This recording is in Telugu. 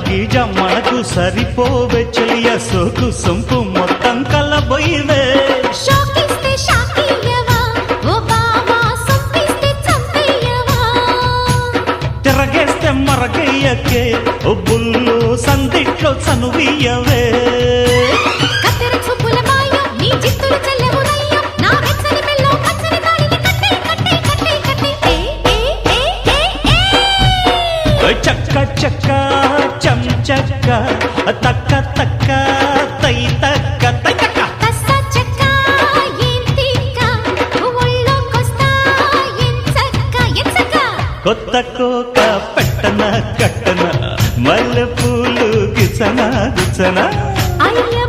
గీజ మనకు సరిపోవే చెలియ సోకు సొంపు మొత్తం కలబోయివే షాకిస్తే షాకియవా ఓ బావా సొంపిస్తే చంపేయవా తిరగేస్తే మరగయ్యకే ఓ బుల్లు సందిట్లో చనువియవే కత్తెర చూపుల మాయం నీ జిత్తులు చెల్లెవునయ్యం నా వెచ్చని మెల్లో పచ్చని తాళిని కట్టే కట్టే కట్టే కట్టే ఏ చక్క చక్క చం చక్క తక్క తక్క తై తక్క తై తక్క కస్స చెక్క ఏం తిక్క ఒళ్ళోకొస్తా ఎంచక్క కొత్త కోక పెట్టన కట్టన మల్లె పూలు గిచన గిచన అయ్య